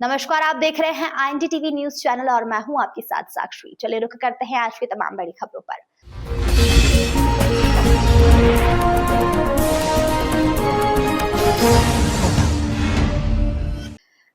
नमस्कार, आप देख रहे हैं IND टीवी न्यूज चैनल और मैं हूं आपके साथ साक्षी। चलिए रुक करते हैं आज की तमाम बड़ी खबरों पर।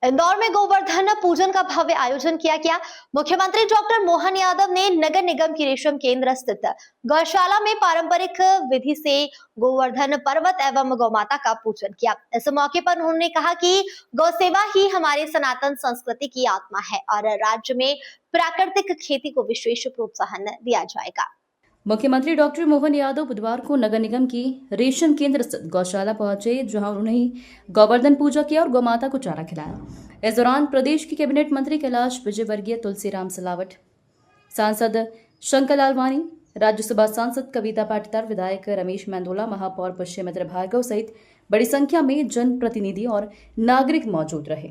इंदौर में गोवर्धन पूजन का भव्य आयोजन किया गया। मुख्यमंत्री डॉक्टर मोहन यादव ने नगर निगम की रेशम केंद्र स्थित गौशाला में पारंपरिक विधि से गोवर्धन पर्वत एवं गौमाता का पूजन किया। इस मौके पर उन्होंने कहा कि गौसेवा ही हमारी सनातन संस्कृति की आत्मा है और राज्य में प्राकृतिक खेती को विशेष प्रोत्साहन दिया जाएगा। मुख्यमंत्री डॉक्टर मोहन यादव बुधवार को नगर निगम की रेशम केंद्र स्थित गौशाला पहुंचे, जहां उन्होंने गोवर्धन पूजा किया और गौमाता को चारा खिलाया। इस दौरान प्रदेश के कैबिनेट मंत्री कैलाश विजयवर्गीय, तुलसीराम सिलावट, सांसद शंकर लालवानी, राज्यसभा सांसद कविता पाटीदार, विधायक रमेश मेंदोला, महापौर पुष्यमित्र भार्गव सहित बड़ी संख्या में जनप्रतिनिधि और नागरिक मौजूद रहे।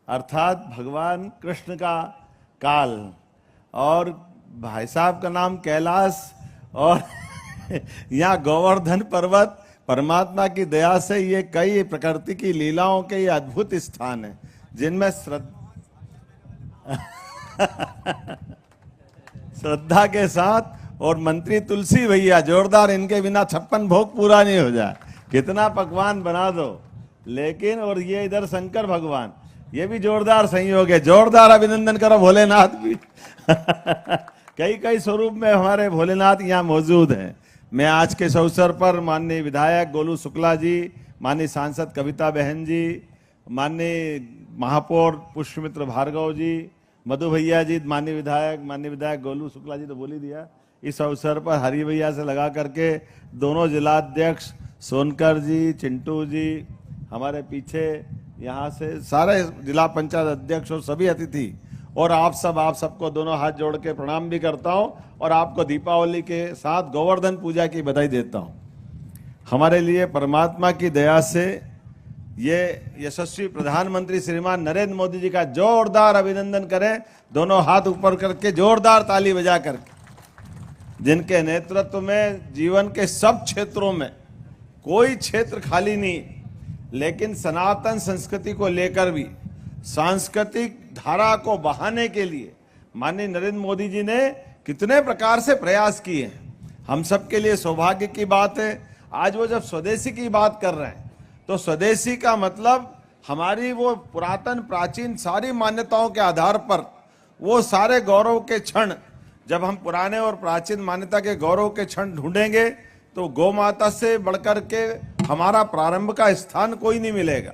अर्थात भगवान कृष्ण का काल और भाई साहब का नाम कैलाश और यहाँ गोवर्धन पर्वत परमात्मा की दया से ये कई प्रकृति की लीलाओं के ये अद्भुत स्थान है जिनमें श्रद्धा के साथ और मंत्री तुलसी भैया जोरदार, इनके बिना 56 भोग पूरा नहीं हो जाए। कितना पकवान बना दो, लेकिन और ये इधर शंकर भगवान, ये भी जोरदार संयोग है। जोरदार अभिनंदन करो भोलेनाथ भी। कई कई स्वरूप में हमारे भोलेनाथ यहाँ मौजूद हैं। मैं आज के इस अवसर पर माननीय विधायक गोलू शुक्ला जी, माननीय सांसद कविता बहन जी, माननीय महापौर पुष्यमित्र भार्गव जी, मधु भैया जी, माननीय विधायक गोलू शुक्ला जी तो बोल ही दिया। इस अवसर पर हरि भैया से लगा करके दोनों जिलाध्यक्ष सोनकर जी, चिंटू जी, हमारे पीछे यहाँ से सारे जिला पंचायत अध्यक्ष और सभी अतिथि और आप सबको दोनों हाथ जोड़ के प्रणाम भी करता हूँ और आपको दीपावली के साथ गोवर्धन पूजा की बधाई देता हूँ। हमारे लिए परमात्मा की दया से ये यशस्वी प्रधानमंत्री श्रीमान नरेंद्र मोदी जी का जोरदार अभिनंदन करें, दोनों हाथ ऊपर करके जोरदार ताली बजा करके। जिनके नेतृत्व में जीवन के सब क्षेत्रों में कोई क्षेत्र खाली नहीं, लेकिन सनातन संस्कृति को लेकर भी सांस्कृतिक धारा को बढ़ाने के लिए माननीय नरेंद्र मोदी जी ने कितने प्रकार से प्रयास किए हैं। हम सबके लिए सौभाग्य की बात है आज वो जब स्वदेशी की बात कर रहे हैं, तो स्वदेशी का मतलब हमारी वो पुरातन प्राचीन सारी मान्यताओं के आधार पर वो सारे गौरव के क्षण, जब हम पुराने और प्राचीन मान्यता के गौरव के क्षण ढूंढेंगे तो गौ माता से बढ़कर के हमारा प्रारंभ का स्थान कोई नहीं मिलेगा।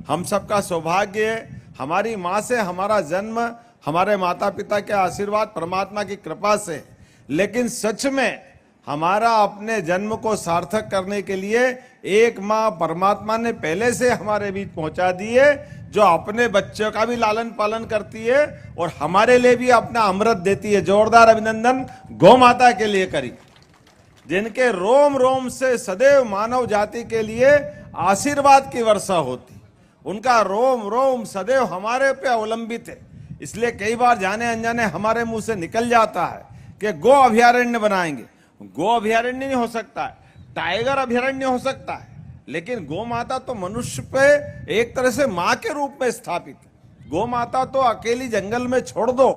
हम सबका सौभाग्य है, हमारी माँ से हमारा जन्म, हमारे माता पिता के आशीर्वाद, परमात्मा की कृपा से। लेकिन सच में हमारा अपने जन्म को सार्थक करने के लिए एक माँ परमात्मा ने पहले से हमारे बीच पहुंचा दी है, जो अपने बच्चों का भी लालन पालन करती है और हमारे लिए भी अपना अमृत देती है। जोरदार अभिनंदन गौ माता के लिए करी, जिनके रोम रोम से सदैव मानव जाति के लिए आशीर्वाद की वर्षा होती। उनका रोम रोम सदैव हमारे पे अवलंबित है। इसलिए कई बार जाने अनजाने हमारे मुंह से निकल जाता है कि गो अभयारण्य बनाएंगे। गो अभयारण्य नहीं हो सकता है, टाइगर अभयारण्य हो सकता है, लेकिन गौ माता तो मनुष्य पे एक तरह से माँ के रूप में स्थापित है। गौ माता तो अकेली जंगल में छोड़ दो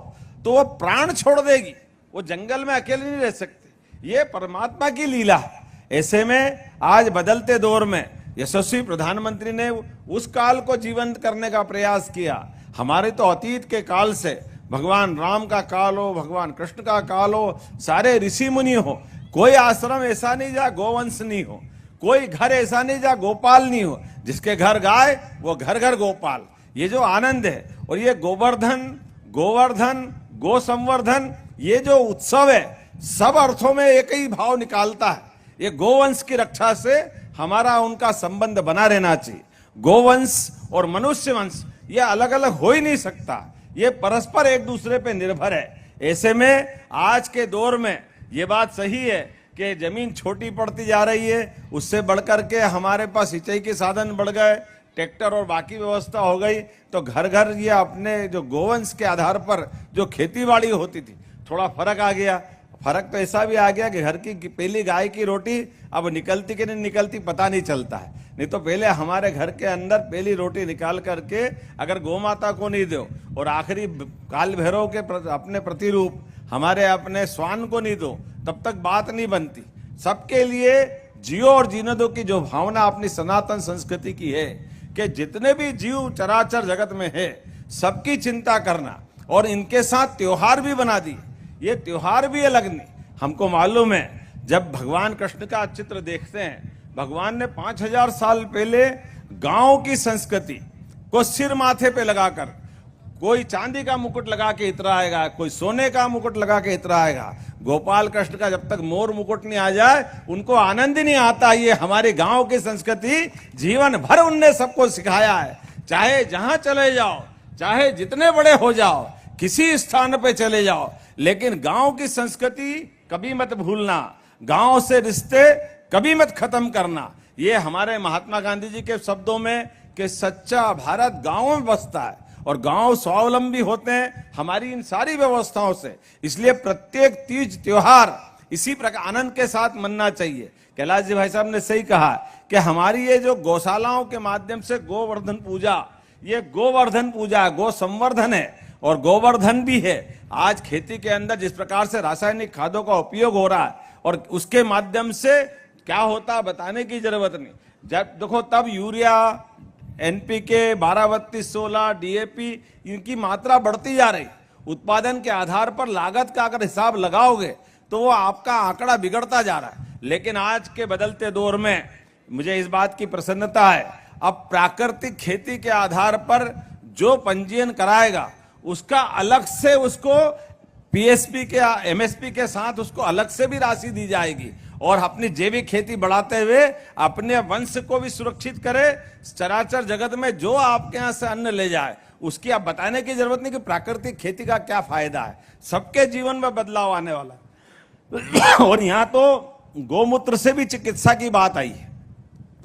तो वो प्राण छोड़ देगी, वो जंगल में अकेले नहीं रह सकते। ये परमात्मा की लीला है। ऐसे में आज बदलते दौर में यशस्वी प्रधानमंत्री ने उस काल को जीवंत करने का प्रयास किया। हमारे तो अतीत के काल से भगवान राम का काल हो, भगवान कृष्ण का काल हो, सारे ऋषि मुनि हो, कोई आश्रम ऐसा नहीं जहाँ गोवंश नहीं हो, कोई घर ऐसा नहीं जहाँ गोपाल नहीं हो। जिसके घर गाय वो घर घर गोपाल। ये जो आनंद है और ये गोवर्धन गो संवर्धन, ये जो उत्सव है सब अर्थों में एक ही भाव निकालता है। ये गोवंश की रक्षा से हमारा उनका संबंध बना रहना चाहिए। गोवंश और मनुष्य वंश ये अलग अलग हो ही नहीं सकता, ये परस्पर एक दूसरे पे निर्भर है। ऐसे में आज के दौर में ये बात सही है कि जमीन छोटी पड़ती जा रही है, उससे बढ़कर के हमारे पास सिंचाई के साधन बढ़ गए, ट्रैक्टर और बाकी व्यवस्था हो गई, तो घर घर ये अपने जो गोवंश के आधार पर जो खेती बाड़ी होती थी थोड़ा फर्क आ गया। फर्क तो ऐसा भी आ गया कि घर की पहली गाय की रोटी अब निकलती कि नहीं निकलती पता नहीं चलता है। नहीं तो पहले हमारे घर के अंदर पहली रोटी निकाल करके अगर गौ माता को नहीं दो और आखिरी काल भैरव के अपने प्रतिरूप हमारे अपने स्वान को नहीं दो तब तक बात नहीं बनती। सबके लिए जियो और जीने दो की जो भावना अपनी सनातन संस्कृति की है कि जितने भी जीव चराचर जगत में है सबकी चिंता करना और इनके साथ त्योहार भी बना दिए। ये त्योहार भी अलग नहीं, हमको मालूम है जब भगवान कृष्ण का चित्र देखते हैं, भगवान ने 5000 साल पहले गांव की संस्कृति को सिर माथे पे लगाकर, कोई चांदी का मुकुट लगा के इतराएगा, कोई सोने का मुकुट लगा के इतराएगा। गोपाल कृष्ण का जब तक मोर मुकुट नहीं आ जाए उनको आनंद ही नहीं आता। ये हमारे गांव की संस्कृति जीवन भर उनने सबको सिखाया है। चाहे जहां चले जाओ, चाहे जितने बड़े हो जाओ, किसी स्थान पे चले जाओ, लेकिन गांव की संस्कृति कभी मत भूलना, गांव से रिश्ते कभी मत खत्म करना। ये हमारे महात्मा गांधी जी के शब्दों में कि सच्चा भारत गांवों में बसता है और गांव स्वावलंबी होते हैं हमारी इन सारी व्यवस्थाओं से। इसलिए प्रत्येक तीज त्योहार इसी प्रकार आनंद के साथ मनना चाहिए। कैलाश जी भाई साहब ने सही कहा कि हमारी ये जो गौशालाओं के माध्यम से गोवर्धन पूजा, ये गोवर्धन पूजा गो संवर्धन है और गोवर्धन भी है। आज खेती के अंदर जिस प्रकार से रासायनिक खादों का उपयोग हो रहा है और उसके माध्यम से क्या होता है बताने की जरूरत नहीं। जब देखो तब यूरिया, एनपीके, 12-32-16, डीएपी इनकी मात्रा बढ़ती जा रही। उत्पादन के आधार पर लागत का अगर हिसाब लगाओगे तो वो आपका आंकड़ा बिगड़ता जा रहा है। लेकिन आज के बदलते दौर में मुझे इस बात की प्रसन्नता है, अब प्राकृतिक खेती के आधार पर जो पंजीयन कराएगा उसका अलग से उसको पीएसपी के एमएसपी के साथ उसको अलग से भी राशि दी जाएगी और अपनी जैविक खेती बढ़ाते हुए अपने वंश को भी सुरक्षित करे। चराचर जगत में जो आपके यहाँ से अन्न ले जाए उसकी आप बताने की जरूरत नहीं कि प्राकृतिक खेती का क्या फायदा है। सबके जीवन में बदलाव आने वाला है। और यहाँ तो गौमूत्र से भी चिकित्सा की बात आई है।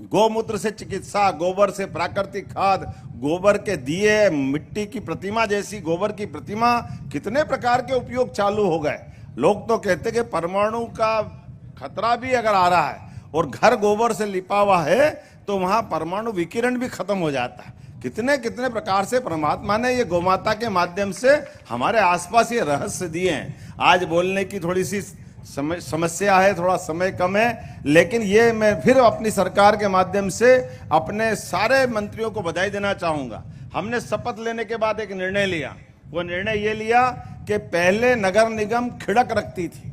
गौमूत्र से चिकित्सा, गोबर से प्राकृतिक खाद, गोबर के दिए, मिट्टी की प्रतिमा जैसी गोबर की प्रतिमा, कितने प्रकार के उपयोग चालू हो गए। लोग तो कहते कि परमाणु का खतरा भी अगर आ रहा है और घर गोबर से लिपा हुआ है तो वहां परमाणु विकिरण भी खत्म हो जाता है। कितने कितने प्रकार से परमात्मा ने ये गोमाता के माध्यम से हमारे आसपास ये रहस्य दिए हैं। आज बोलने की थोड़ी सी समस्या है, थोड़ा समय कम है, लेकिन ये मैं फिर अपनी सरकार के माध्यम से अपने सारे मंत्रियों को बधाई देना चाहूंगा। हमने शपथ लेने के बाद एक निर्णय लिया। वो निर्णय ये लिया कि पहले नगर निगम खिड़क रखती थी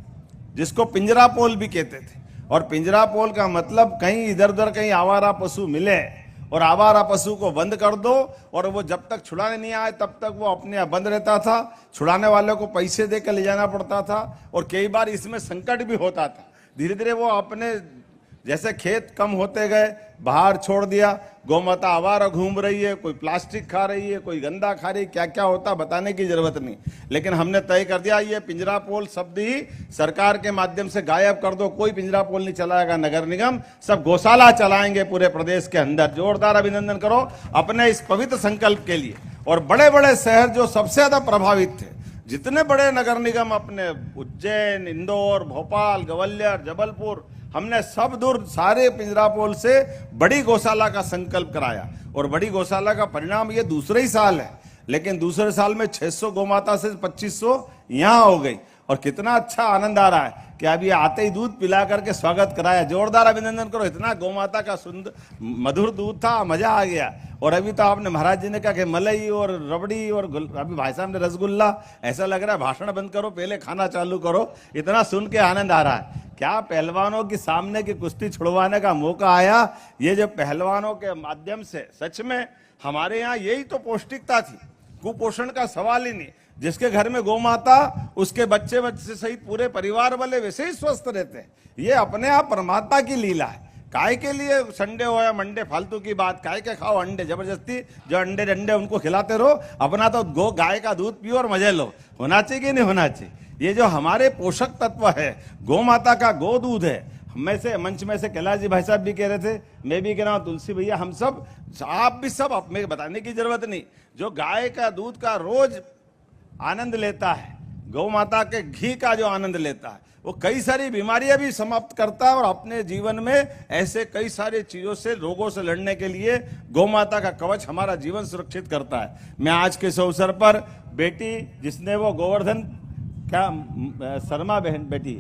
जिसको पिंजरा पोल भी कहते थे, और पिंजरा पोल का मतलब कहीं इधर उधर कहीं आवारा पशु मिले और आवारा पशु को बंद कर दो और वो जब तक छुड़ाने नहीं आए तब तक वो अपने आप बंद रहता था। छुड़ाने वाले को पैसे देकर ले जाना पड़ता था और कई बार इसमें संकट भी होता था। धीरे धीरे वो अपने जैसे खेत कम होते गए बाहर छोड़ दिया। गौमाता आवारा घूम रही है, कोई प्लास्टिक खा रही है, कोई गंदा खा रही है, क्या क्या होता बताने की जरूरत नहीं। लेकिन हमने तय कर दिया ये पिंजरा पोल शब्द ही सरकार के माध्यम से गायब कर दो। कोई पिंजरा पोल नहीं चलाएगा नगर निगम, सब गौशाला चलाएंगे पूरे प्रदेश के अंदर। जोरदार अभिनंदन करो अपने इस पवित्र संकल्प के लिए। और बड़े बड़े शहर जो सबसे ज्यादा प्रभावित थे, जितने बड़े नगर निगम अपने उज्जैन, इंदौर, भोपाल, ग्वालियर, जबलपुर, हमने सब दूर सारे पिंजरा पोल से बड़ी गौशाला का संकल्प कराया। और बड़ी गौशाला का परिणाम ये दूसरे ही साल है, लेकिन दूसरे साल में 600 गौमाता से 2500 यहाँ हो गई। और कितना अच्छा आनंद आ रहा है कि अभी आते ही दूध पिला करके स्वागत कराया। जोरदार अभिनंदन करो। इतना गौमाता का सुंदर मधुर दूध था, मजा आ गया। और अभी तो आपने महाराज जी ने कहा कि मलाई और रबड़ी और अभी भाई साहब ने रसगुल्ला, ऐसा लग रहा है भाषण बंद करो पहले खाना चालू करो। इतना सुन के आनंद आ रहा है। क्या पहलवानों के सामने की कुश्ती छुड़वाने का मौका आया। ये जो पहलवानों के माध्यम से सच में हमारे यहाँ यही तो पौष्टिकता थी, कुपोषण का सवाल ही नहीं। जिसके घर में गौ माता, उसके बच्चे बच्चे सहित पूरे परिवार वाले वैसे ही स्वस्थ रहते हैं। ये अपने आप परमात्मा की लीला है। काय के लिए संडे हो या मंडे फालतू की बात, काय के खाओ अंडे जबरदस्ती, जो अंडे डंडे उनको खिलाते रहो। अपना तो गो गाय का दूध पियो और मजे लो। होना चाहिए कि नहीं होना चाहिए। ये जो हमारे पोषक तत्व है, गौ माता का गो दूध है। में से मंच में से कैलाश जी भाई साहब भी कह रहे थे, मैं भी कह रहा हूँ, तुलसी भैया, हम सब, आप भी सब, मेरे बताने की जरूरत नहीं। जो गाय का दूध का रोज आनंद लेता है, गौ माता के घी का जो आनंद लेता है वो कई सारी बीमारियां भी समाप्त करता है और अपने जीवन में ऐसे कई सारी चीजों से, रोगों से लड़ने के लिए गौ माता का कवच हमारा जीवन सुरक्षित करता है। मैं आज के इस अवसर पर बेटी जिसने वो गोवर्धन क्या शर्मा बहन बेटी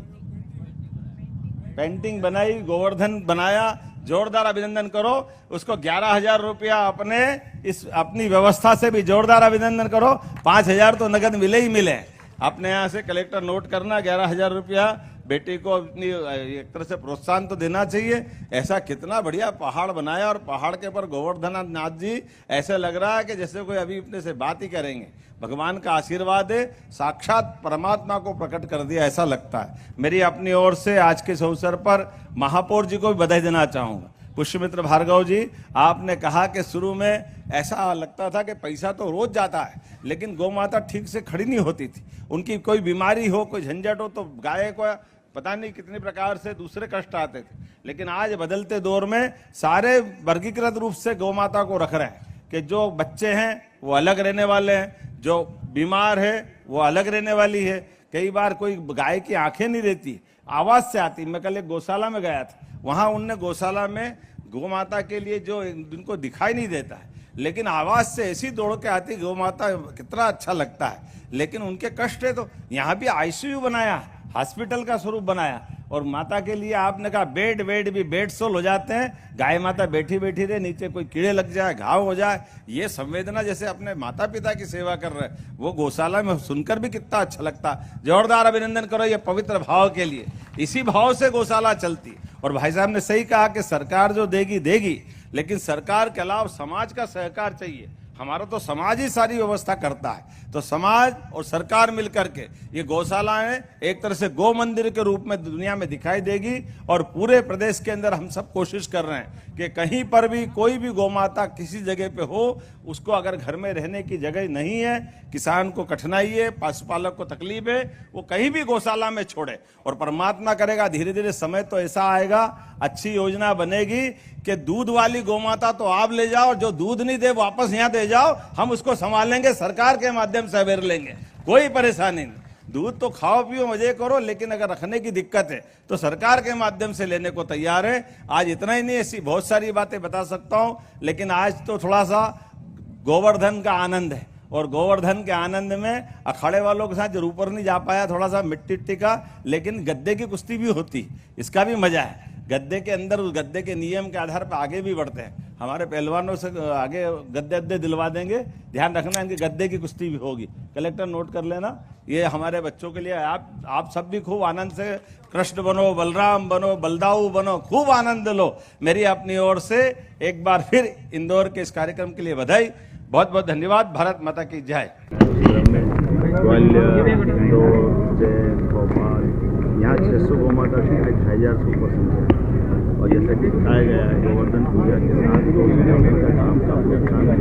पेंटिंग बनाई, गोवर्धन बनाया, जोरदार अभिनंदन करो। उसको 11,000 रुपया अपनी व्यवस्था से भी जोरदार अभिनंदन करो। 5,000 तो नगद मिले ही मिले। अपने यहाँ से कलेक्टर नोट करना, 11,000 रुपया बेटी को अपनी एक तरह से प्रोत्साहन तो देना चाहिए। ऐसा कितना बढ़िया पहाड़ बनाया और पहाड़ के ऊपर गोवर्धन नाथ जी, ऐसे लग रहा है कि जैसे कोई अभी अपने से बात ही करेंगे। भगवान का आशीर्वाद है, साक्षात परमात्मा को प्रकट कर दिया ऐसा लगता है। मेरी अपनी ओर से आज के इस अवसर पर महापौर जी को भी बधाई देना चाहूँगा। पुष्यमित्र भार्गव जी, आपने कहा कि शुरू में ऐसा लगता था कि पैसा तो रोज जाता है, लेकिन गौ माता ठीक से खड़ी नहीं होती थी। उनकी कोई बीमारी हो, कोई झंझट हो तो गाय को पता नहीं कितने प्रकार से दूसरे कष्ट आते थे। लेकिन आज बदलते दौर में सारे वर्गीकृत रूप से गौ माता को रख रहे हैं कि जो बच्चे हैं वो अलग रहने वाले हैं, जो बीमार है वो अलग रहने वाली है। कई बार कोई गाय की आंखें नहीं रहती, आवाज से आती। मैं कल एक गौशाला में गया था, वहां उनने गौशाला में गौ माता के लिए जो जिनको दिखाई नहीं देता है लेकिन आवाज से ऐसी दौड़ के आती गौ माता, कितना अच्छा लगता है। लेकिन उनके कष्ट है तो यहाँ भी आईसीयू बनाया, हॉस्पिटल का स्वरूप बनाया। और माता के लिए आपने कहा बेड भी बेड सोल हो जाते हैं। गाय माता बैठी बैठी रहे, नीचे कोई कीड़े लग जाए, घाव हो जाए, ये संवेदना जैसे अपने माता पिता की सेवा कर रहे हैं वो गौशाला में सुनकर भी कितना अच्छा लगता। जोरदार अभिनंदन करो ये पवित्र भाव के लिए। इसी भाव से गौशाला चलती। और भाई साहब ने सही कहा कि सरकार जो देगी देगी, लेकिन सरकार के अलावा समाज का सहकार चाहिए। हमारा तो समाज ही सारी व्यवस्था करता है, तो समाज और सरकार मिलकर के ये गौशालाएं एक तरह से गौ मंदिर के रूप में दुनिया में दिखाई देगी। और पूरे प्रदेश के अंदर हम सब कोशिश कर रहे हैं कि कहीं पर भी कोई भी गौ माता किसी जगह पे हो, उसको अगर घर में रहने की जगह नहीं है, किसान को कठिनाई है, पशुपालक को तकलीफ है, वो कहीं भी गौशाला में छोड़े। और परमात्मा करेगा धीरे धीरे समय तो ऐसा आएगा, अच्छी योजना बनेगी कि दूध वाली गौ माता तो आप ले जाओ, जो दूध नहीं दे वापस यहाँ दे जाओ, हम उसको संभालेंगे, सरकार के माध्यम से अवेयर लेंगे, कोई परेशानी नहीं। दूध तो खाओ पियो मजे करो, लेकिन अगर रखने की दिक्कत है तो सरकार के माध्यम से लेने को तैयार है। आज इतना ही नहीं, ऐसी बहुत सारी बातें बता सकता हूं, लेकिन आज तो थोड़ा सा गोवर्धन का आनंद है। और गोवर्धन के आनंद में अखाड़े वालों के साथ जरूर ऊपर नहीं जा पाया, थोड़ा सा मिट्टी का, लेकिन गद्दे की कुश्ती भी होती, इसका भी मजा है। गद्दे के अंदर उस गद्दे के नियम के आधार पर आगे भी बढ़ते हैं। हमारे पहलवानों से आगे गद्दे दिलवा देंगे, ध्यान रखना इनकी गद्दे की कुश्ती भी होगी। कलेक्टर नोट कर लेना, ये हमारे बच्चों के लिए। आप सब भी खूब आनंद से कृष्ण बनो, बलराम बनो, बलदाऊ बनो, खूब आनंद लो। मेरी अपनी ओर से एक बार फिर इंदौर के इस कार्यक्रम के लिए बधाई, बहुत बहुत धन्यवाद। भारत माता की जय। ग्वालियर, इंदौर, उज्जैन, भोपाल, यहाँ 600 गौ माता की 2,500 से ऊपर संख्या। और जैसा कि दिखाया गया है गोवर्धन पूजा के साथ गौ का काम काफी आसान है,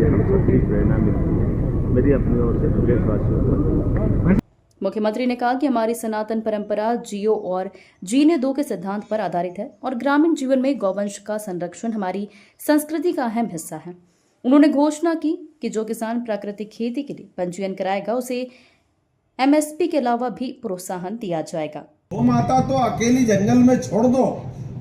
हम सबकी प्रेरणा मिलती है। मेरी अपनी ओर से प्रदेशवासियों को। मुख्यमंत्री ने कहा कि हमारी सनातन परंपरा जियो और जीने दो के सिद्धांत पर आधारित है और ग्रामीण जीवन में गौवंश का संरक्षण हमारी संस्कृति का अहम हिस्सा है। उन्होंने घोषणा की कि जो किसान प्राकृतिक खेती के लिए पंजीयन कराएगा उसे एमएसपी के अलावा भी प्रोत्साहन दिया जाएगा। गौ माता तो अकेली जंगल में छोड़ दो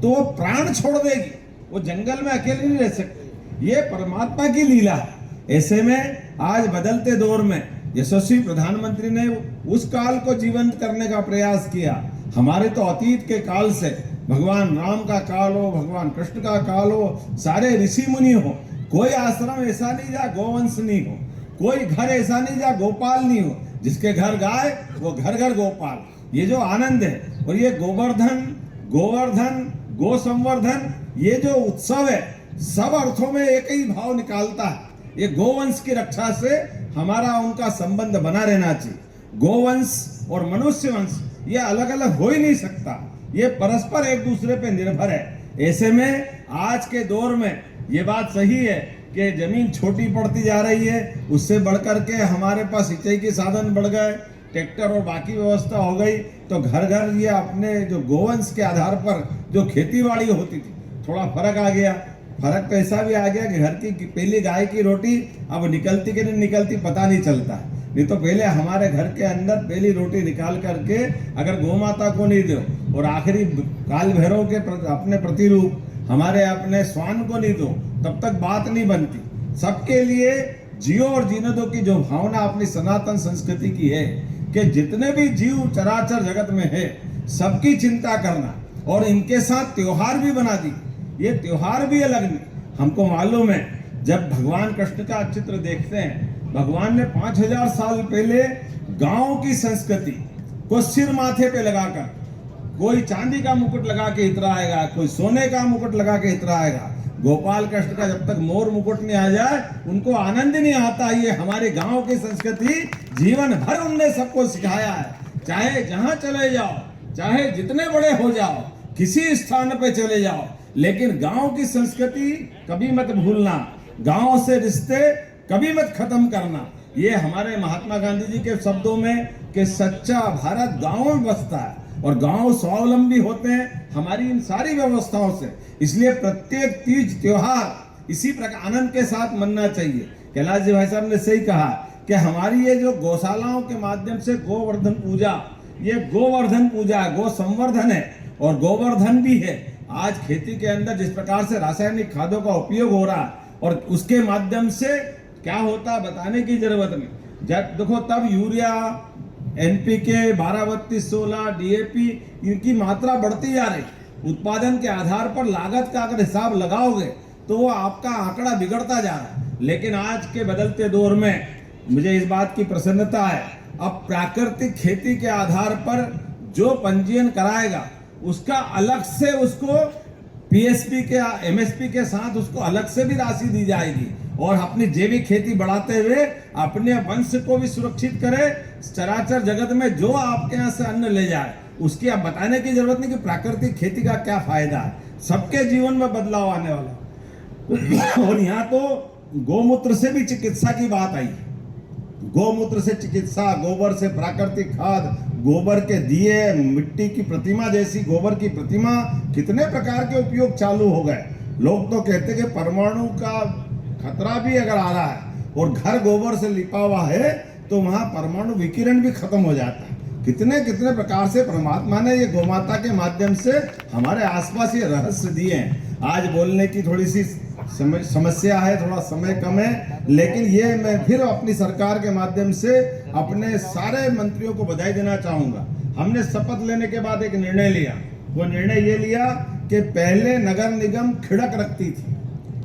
तो वो प्राण छोड़ देगी, वो जंगल में अकेली नहीं रह सकती। ये परमात्मा की लीला है। ऐसे में आज बदलते दौर में यशस्वी प्रधानमंत्री ने उस काल को जीवंत करने का प्रयास किया। हमारे तो अतीत के काल से भगवान राम का काल हो, भगवान कृष्ण का काल हो, सारे ऋषि मुनि हो, कोई आश्रम ऐसा नहीं जहाँ गोवंश नहीं हो, कोई घर ऐसा नहीं जहाँ गोपाल नहीं हो। जिसके घर गाय वो घर घर गोपाल। ये जो आनंद है, और ये गोवर्धन गो संवर्धन, ये जो उत्सव है सब अर्थों में एक ही भाव निकालता है। ये गोवंश की रक्षा से हमारा उनका संबंध बना रहना चाहिए। गोवंश और मनुष्य वंश ये अलग अलग हो ही नहीं सकता, ये परस्पर एक दूसरे पे निर्भर है। ऐसे में आज के दौर में ये बात सही है कि जमीन छोटी पड़ती जा रही है, उससे बढ़कर के हमारे पास सिंचाई के साधन बढ़ गए, ट्रैक्टर और बाकी व्यवस्था हो गई, तो घर घर ये अपने जो गोवंश के आधार पर जो खेतीबाड़ी होती थी थोड़ा फर्क आ गया। फर्क तो ऐसा भी आ गया कि घर की पहली गाय की रोटी अब निकलती कि नहीं निकलती पता नहीं चलता। नहीं तो पहले हमारे घर के अंदर पहली रोटी निकाल करके अगर गौ माता को नहीं दो और आखिरी काल भैरव के अपने प्रतिरूप हमारे अपने स्वान को नहीं दो, तब तक बात नहीं बनती। सबके लिए जियो और जीने दो की जो भावना अपनी सनातन संस्कृति की है कि जितने भी जीव चराचर जगत में है सबकी चिंता करना, और इनके साथ त्योहार भी बना दी। ये त्योहार भी अलग नहीं, हमको मालूम है जब भगवान कृष्ण का चित्र देखते हैं, भगवान ने 5000 साल पहले गांव की संस्कृति को सिर माथे पे लगाकर, कोई चांदी का मुकुट लगा के इतराएगा, कोई सोने का मुकुट लगा के इतराएगा। गोपाल कृष्ण का जब तक मोर मुकुट नहीं आ जाए उनको आनंद नहीं आता। ये हमारे गांव की संस्कृति जीवन भर उनने सबको सिखाया है। चाहे जहां चले जाओ, चाहे जितने बड़े हो जाओ, किसी स्थान पे चले जाओ, लेकिन गांव की संस्कृति कभी मत भूलना, गांव से रिश्ते कभी मत खत्म करना। ये हमारे महात्मा गांधी जी के शब्दों में कि सच्चा भारत गांव में बसता है और गांव स्वावलंबी होते हैं हमारी इन सारी व्यवस्थाओं से। इसलिए प्रत्येक तीज त्योहार इसी प्रकार आनंद के साथ मनना चाहिए। कैलाश जी भाई साहब ने सही कहा कि हमारी ये जो गौशालाओं के माध्यम से गोवर्धन पूजा, ये गोवर्धन पूजा है, गो संवर्धन है और गोवर्धन भी है। आज खेती के अंदर जिस प्रकार से रासायनिक खादों का उपयोग हो रहा है और उसके माध्यम से क्या होता है बताने की जरूरत नहीं। जब देखो तब यूरिया, एनपीके, 12-32-16, डीएपी इनकी मात्रा बढ़ती जा रही। उत्पादन के आधार पर लागत का अगर हिसाब लगाओगे तो वो आपका आंकड़ा बिगड़ता जा रहा है। लेकिन आज के बदलते दौर में मुझे इस बात की प्रसन्नता है, अब प्राकृतिक खेती के आधार पर जो पंजीयन कराएगा उसका अलग से उसको पीएसपी के एमएसपी के साथ उसको अलग से भी राशि दी जाएगी और अपनी जैविक खेती बढ़ाते हुए अपने वंश को भी सुरक्षित करे। चराचर जगत में जो आपके यहाँ से अन्न ले जाए उसकी आप बताने की जरूरत नहीं कि प्राकृतिक खेती का क्या फायदा है। सबके जीवन में बदलाव आने वाला। और यहाँ तो गौमूत्र से भी चिकित्सा की बात आई। गौमूत्र से चिकित्सा, गोबर से प्राकृतिक खाद, गोबर के दिए, मिट्टी की प्रतिमा जैसी गोबर की प्रतिमा, कितने प्रकार के उपयोग चालू हो गए। लोग तो कहते कि परमाणु का खतरा भी अगर आ रहा है और घर गोबर से लिपा हुआ है तो वहां परमाणु विकिरण भी खत्म हो जाता है। कितने कितने प्रकार से परमात्मा ने ये गौमाता के माध्यम से हमारे आसपास ये रहस्य दिए हैं। आज बोलने की थोड़ी सी समस्या है, थोड़ा समय कम है, लेकिन ये मैं फिर अपनी सरकार के माध्यम से अपने सारे मंत्रियों को बधाई देना चाहूंगा। हमने शपथ लेने के बाद एक निर्णय लिया। वो निर्णय ये लिया कि पहले नगर निगम खिड़क रखती थी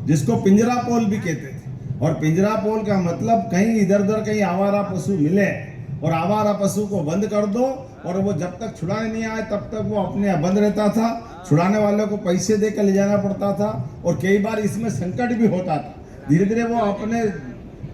जिसको पिंजरा पोल भी कहते थे, और पिंजरा पोल का मतलब कहीं इधर उधर कहीं आवारा पशु मिले और आवारा पशु को बंद कर दो और वो जब तक छुड़ाने नहीं आए तब तक वो अपने यहाँ बंद रहता था। छुड़ाने वाले को पैसे दे कर ले जाना पड़ता था और कई बार इसमें संकट भी होता था। धीरे धीरे वो अपने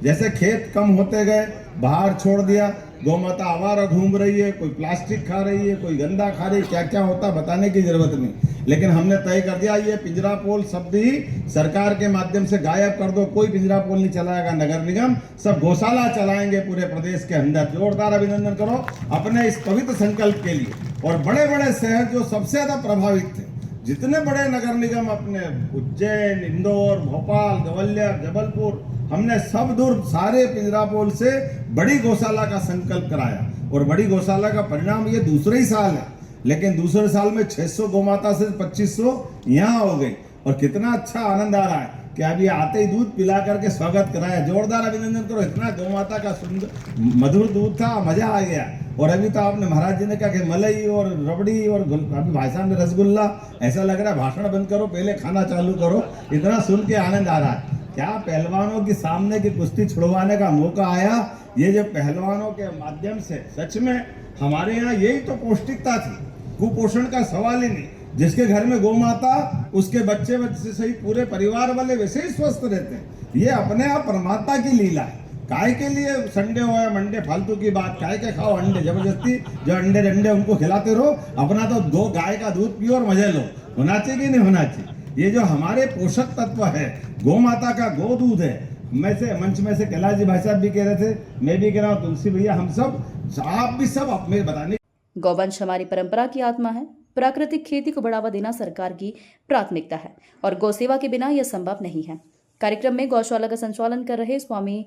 जैसे खेत कम होते गए, बाहर छोड़ दिया। गौमाता आवारा घूम रही है, कोई प्लास्टिक खा रही है, कोई गंदा खा रही है, क्या क्या होता बताने की जरूरत नहीं। लेकिन हमने तय कर दिया ये पिंजरा पोल शब्द ही सरकार के माध्यम से गायब कर दो। कोई पिंजरा पोल नहीं चलाएगा नगर निगम, सब गौशाला चलाएंगे पूरे प्रदेश के अंदर। जोरदार अभिनंदन करो अपने इस पवित्र संकल्प के लिए। और बड़े बड़े शहर जो सबसे ज्यादा प्रभावित थे, जितने बड़े नगर निगम अपने उज्जैन, इंदौर, भोपाल, ग्वालियर, जबलपुर, हमने सब दूर सारे पिंजरा पोल से बड़ी गौशाला का संकल्प कराया। और बड़ी गौशाला का परिणाम ये दूसरे ही साल है, लेकिन दूसरे साल में 600 गौमाता से 2500 यहाँ हो गई। और कितना अच्छा आनंद आ रहा है कि अभी आते ही दूध पिला करके स्वागत कराया। जोरदार अभिनंदन करो। इतना गौमाता का सुंदर मधुर दूध था, मजा आ गया। और अभी तो आपने महाराज जी ने कहा कि मलाई और रबड़ी और अभी भाई साहब ने रसगुल्ला, ऐसा लग रहा है भाषण बंद करो पहले खाना चालू करो। इतना सुन के आनंद आ रहा है। क्या पहलवानों के सामने की कुश्ती छुड़वाने का मौका आया। ये जो पहलवानों के माध्यम से सच में हमारे यहाँ यही तो पौष्टिकता थी, कुपोषण का सवाल ही नहीं। जिसके घर में गौ माता, उसके बच्चे बच्चे सही पूरे परिवार वाले वैसे ही स्वस्थ रहते हैं। ये अपने आप परमात्मा की लीला है। काय के लिए संडे हो या मंडे फालतू की बात, काय के खाओ अंडे जबरदस्ती, जो अंडे रंडे उनको खिलाते रहो। अपना तो दो गाय का दूध पियो और मजे लो। होना चाहिए कि नहीं होना चाहिए। ये जो हमारे पोषक तत्व है, गौ माता का गो दूध है। मैं से मंच में से कैलाश जी भाई साहब भी कह रहे थे, मैं भी कह रहा हूँ, तुलसी भैया, हम सब, आप भी सब अपने बताने। गौवंश हमारी परंपरा की आत्मा है। प्राकृतिक खेती को बढ़ावा देना सरकार की प्राथमिकता है और गौ सेवा के बिना यह संभव नहीं है। कार्यक्रम में गौशाला का संचालन कर रहे स्वामी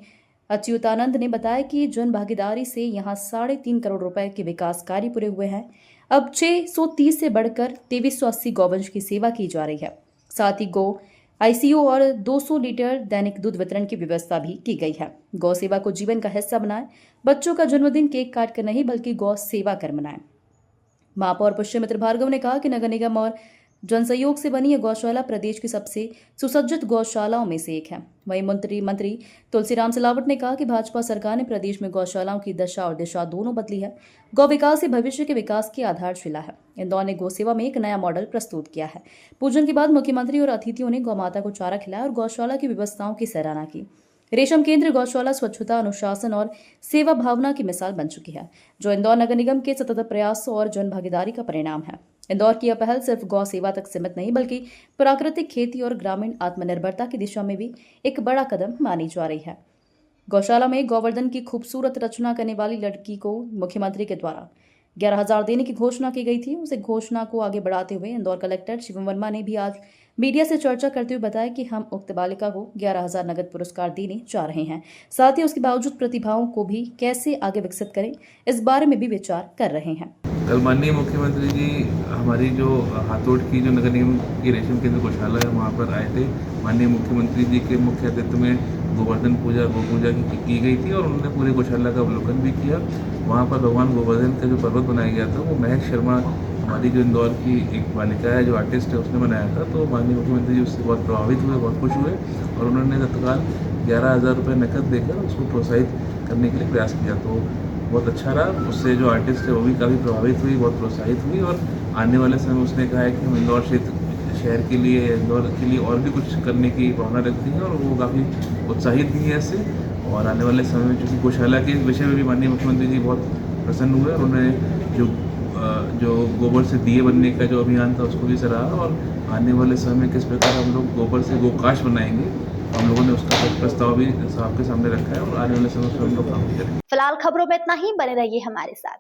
अच्युतानंद ने बताया कि जन भागीदारी से यहां 3.5 करोड़ रुपए के विकास कार्य पूरे हुए हैं। अब 630 से बढ़कर 2380 गौवंश की सेवा की जा रही है। साथ ही गौ आईसीयू और 200 लीटर दैनिक दूध वितरण की व्यवस्था भी की गई है। गौ सेवा को जीवन का हिस्सा बनाएं। बच्चों का जन्मदिन केक काट कर नहीं बल्कि गौ सेवा कर मनाएं। महापौर पुष्यमित्र भार्गव ने कहा कि नगर निगम और जन सहयोग से बनी यह गौशाला प्रदेश की सबसे सुसज्जित गौशालाओं में से एक है। वहीं मंत्री तुलसीराम सिलावट ने कहा कि भाजपा सरकार ने प्रदेश में गौशालाओं की दशा और दिशा दोनों बदली है। गौ विकास ही भविष्य के विकास की आधारशिला है। इंदौर ने गौ सेवा में एक नया मॉडल प्रस्तुत किया है। पूजन के बाद मुख्यमंत्री और अतिथियों ने गौ माता को चारा खिलाया और गौशाला की व्यवस्थाओं की सराहना की। रेशम केंद्र गौशाला स्वच्छता, अनुशासन और सेवा भावना की मिसाल बन चुकी है, जो इंदौर नगर निगम के सतत प्रयासों और जन भागीदारी का परिणाम है। इंदौर की यह पहल सिर्फ गौ सेवा तक सीमित नहीं बल्कि प्राकृतिक खेती और ग्रामीण आत्मनिर्भरता की दिशा में भी एक बड़ा कदम मानी जा रही है। गौशाला में गोवर्धन की खूबसूरत रचना करने वाली लड़की को मुख्यमंत्री के द्वारा 11,000 देने की घोषणा की गई थी। उस घोषणा को आगे बढ़ाते हुए इंदौर कलेक्टर शिवम वर्मा ने भी आज मीडिया से चर्चा करते हुए बताया कि हम उक्त बालिका को 11,000 नगद पुरस्कार देने जा रहे हैं। साथ ही उसके बावजूद प्रतिभाओं को भी कैसे आगे विकसित करें, इस बारे में भी विचार कर रहे हैं। कल माननीय मुख्यमंत्री जी हमारी जो हाथोड़ की जो नगर निगम की रेशम केंद्र गौशाला है वहाँ पर आए थे। माननीय मुख्यमंत्री जी के मुख्य अतिथि में गोवर्धन पूजा गौ पूजा की गई थी और उन्होंने पूरे गौशाला का अवलोकन भी किया। वहाँ पर भगवान गोवर्धन का जो पर्वत बनाया गया था वो महक शर्मा हमारी जो इंदौर की एक बालिका है, जो आर्टिस्ट है, उसने बनाया था। तो माननीय मुख्यमंत्री जी उससे बहुत प्रभावित हुए, बहुत खुश हुए और उन्होंने तत्काल 11,000 रुपये नकद देकर उसको प्रोत्साहित करने के लिए प्रयास किया। तो बहुत अच्छा रहा। उससे जो आर्टिस्ट है वो भी काफ़ी प्रभावित हुई, बहुत प्रोत्साहित हुई और आने वाले समय उसने कहा है कि हम इंदौर शहर के लिए, इंदौर के लिए और भी कुछ करने की भावना रखती है और वो काफ़ी उत्साहित भी है इससे। और आने वाले समय में चूँकि गौशाला के विषय में भी माननीय मुख्यमंत्री जी बहुत प्रसन्न हुए और उन्होंने जो गोबर से दिए बनने का जो अभियान था उसको भी सराहा। और आने वाले समय में किस प्रकार हम लोग गोबर से गोकाश बनाएंगे, हम लोगों ने उसका प्रस्ताव भी आपके सामने रखा है और आने वाले समय में हम लोग काम करेंगे। फिलहाल खबरों में इतना ही, बने रहिए हमारे साथ।